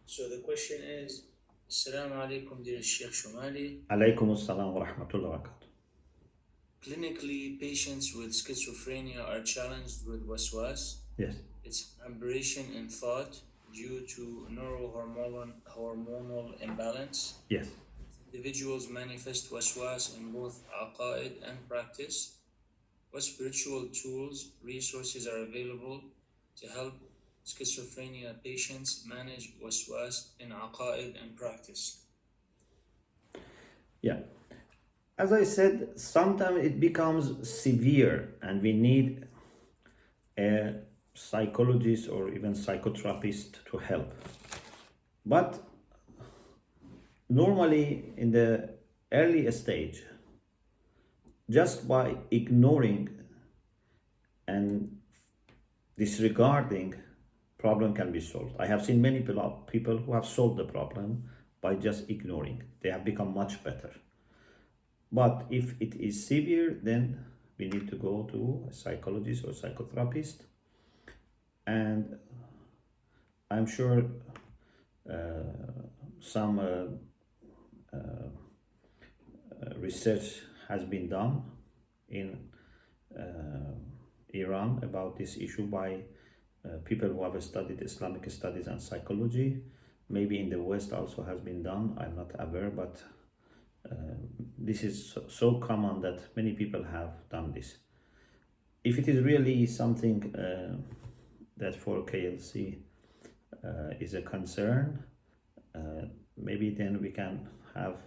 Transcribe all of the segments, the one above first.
So the question is, Assalamu alaikum, dear Sheikh Shomali. Alaykum assalam wa rahmatullahi wa barakatuh. Clinically, patients with schizophrenia are challenged with waswas. Yes. It's aberration in thought due to neurohormonal imbalance. Yes. Individuals manifest waswas in both aqaid and practice. What spiritual tools, resources are available to help schizophrenia patients manage waswas in aqaid and practice? Yeah. As I said, sometimes it becomes severe and we need a psychologist or even psychotherapist to help. But normally in the early stage, just by ignoring and disregarding, problem can be solved. I have seen many people who have solved the problem by just ignoring. They have become much better. But if it is severe, then we need to go to a psychologist or psychotherapist. And I'm sure some research has been done in Iran about this issue by people who have studied Islamic studies and psychology. Maybe in the West also has been done, I'm not aware, but this is so common that many people have done this. If it is really something that for KLC is a concern, maybe then we can have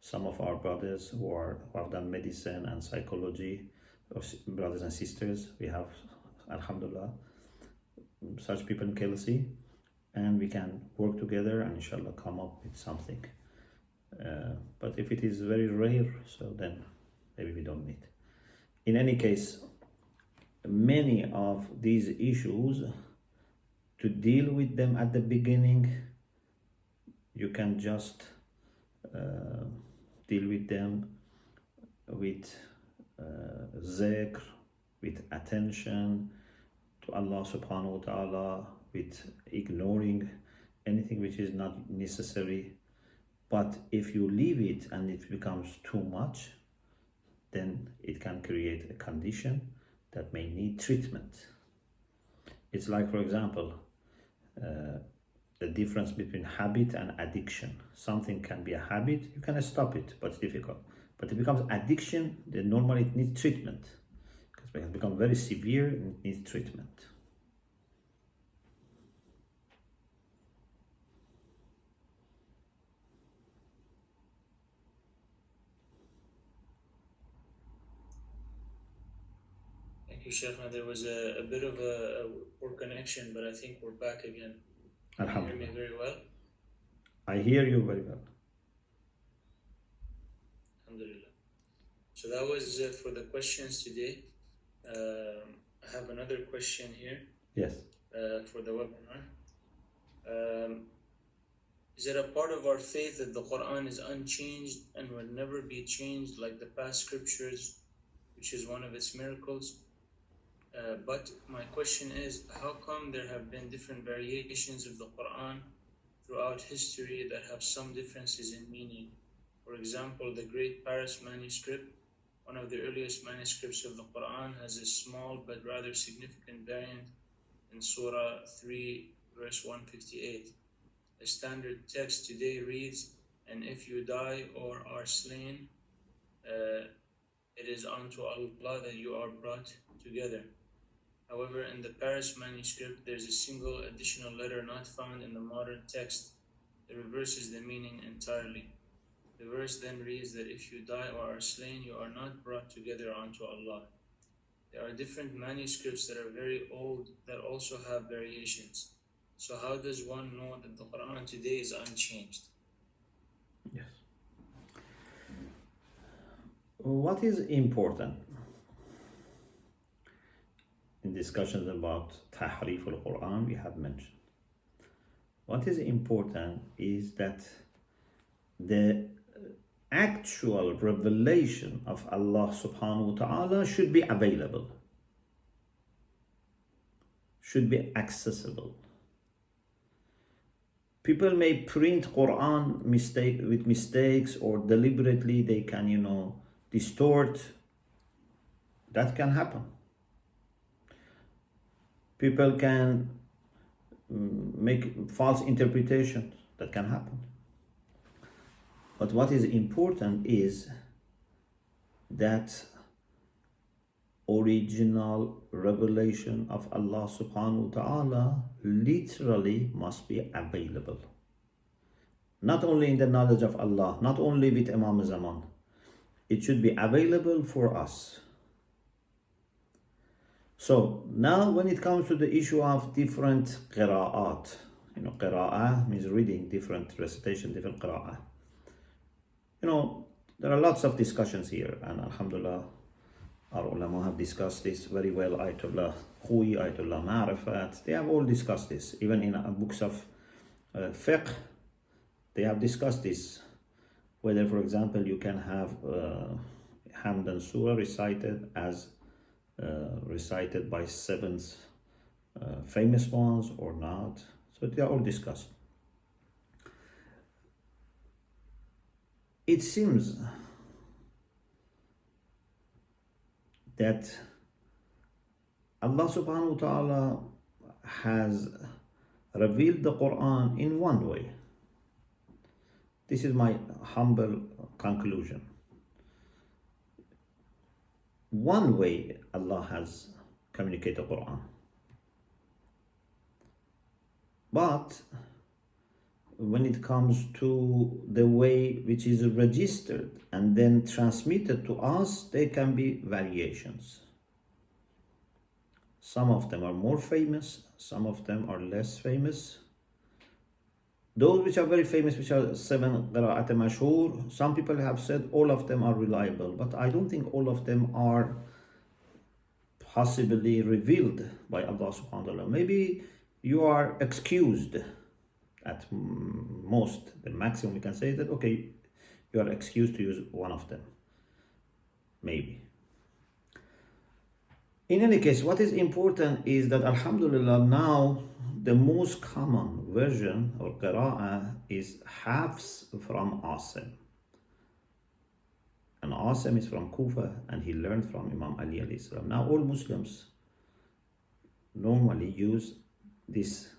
some of our brothers who have done medicine and psychology, or brothers and sisters. We have, alhamdulillah, such people in KLC, and we can work together and inshallah come up with something. But if it is very rare, so then maybe we don't need. In any case, many of these issues, to deal with them at the beginning, you can just deal with them with zikr, with attention to Allah subhanahu wa ta'ala, with ignoring anything which is not necessary. But if you leave it and it becomes too much, then it can create a condition that may need treatment. It's like, for example, the difference between habit and addiction. Something can be a habit, you can stop it, but it's difficult. But it becomes addiction, then normally it needs treatment. Because it has become very severe and it needs treatment. Thank you, Sheikh. Now, there was a bit of a poor connection, but I think we're back again. Can you hear me very well? I hear you very well. Alhamdulillah. So that was for the questions today. I have another question here. Yes. For the webinar. Is it a part of our faith that the Quran is unchanged and will never be changed like the past scriptures, which is one of its miracles? But my question is, how come there have been different variations of the Quran throughout history that have some differences in meaning? For example, the Great Paris manuscript, one of the earliest manuscripts of the Quran, has a small but rather significant variant in Surah 3, verse 158. The standard text today reads, "And if you die or are slain, it is unto Allah that you are brought together." However, in the Paris manuscript, there's a single additional letter not found in the modern text that reverses the meaning entirely. The verse then reads that if you die or are slain, you are not brought together unto Allah. There are different manuscripts that are very old that also have variations. So how does one know that the Quran today is unchanged? Yes. What is important in discussions about Tahrif al-Quran we have mentioned? What is important is that the actual revelation of Allah subhanahu wa ta'ala should be available, should be accessible. People may print Quran with mistakes, or deliberately they can, distort. That can happen. People can make false interpretations. That can happen. But what is important is that original revelation of Allah subhanahu wa ta'ala literally must be available. Not only in the knowledge of Allah, not only with Imam Zaman. It should be available for us. So now when it comes to the issue of different qira'at, qira'ah means reading, different recitation, different qira'ah. There are lots of discussions here, and alhamdulillah, our ulama have discussed this very well. Ayatollah Khui, Ayatollah Ma'rifat, they have all discussed this. Even in books of fiqh, they have discussed this. Whether, for example, you can have Hamd and Surah recited as recited by 7 famous ones or not. So they are all discussed. It seems that Allah subhanahu wa ta'ala has revealed the Quran in one way. This is my humble conclusion. One way Allah has communicated the Quran. But when it comes to the way which is registered and then transmitted to us, there can be variations. Some of them are more famous, some of them are less famous. Those which are very famous, which are 7 qira'at mashhur, some people have said all of them are reliable, but I don't think all of them are possibly revealed by Allah subhanahu wa ta'ala. Maybe you are excused at most. The maximum we can say that, okay, you are excused to use one of them. Maybe. In any case, what is important is that alhamdulillah now the most common version or qira'ah is Hafs from Asim. And Asim is from Kufa, and he learned from Imam Ali alayhi salam. Now all Muslims normally use this,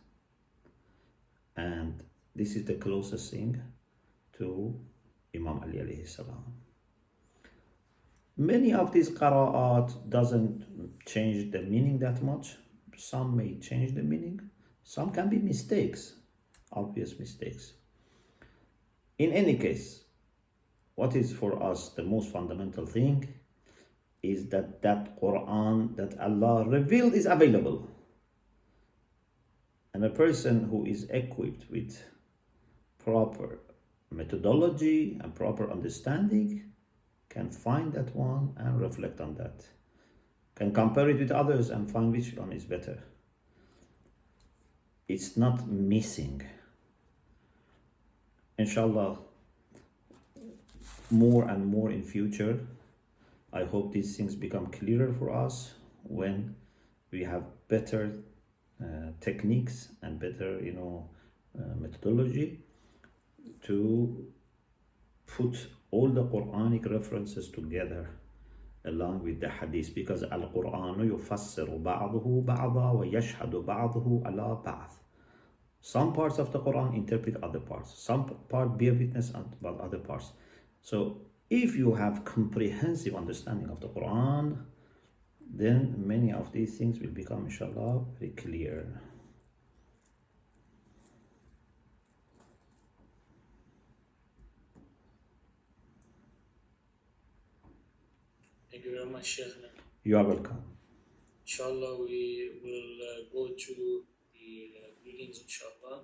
and this is the closest thing to Imam Ali alayhi salam. Many of these qira'at doesn't change the meaning that much. Some may change the meaning. Some can be mistakes, obvious mistakes. In any case, what is for us the most fundamental thing is that Quran that Allah revealed is available. And a person who is equipped with proper methodology and proper understanding can find that one and reflect on that. Can compare it with others and find which one is better. It's not missing. Inshallah, more and more in future, I hope these things become clearer for us when we have better techniques and better, methodology to put all the Quranic references together along with the hadith, because al-Qur'an yufassiru ba'dahu ba'da wa yashhadu ba'dahu ala ba'd. Some parts of the Quran interpret other parts. Some part bear witness about other parts. So if you have comprehensive understanding of the Quran, then many of these things will become, inshallah, very clear. Thank you very much, Sheikh. You are welcome. Inshallah, we will go to the greetings, inshallah.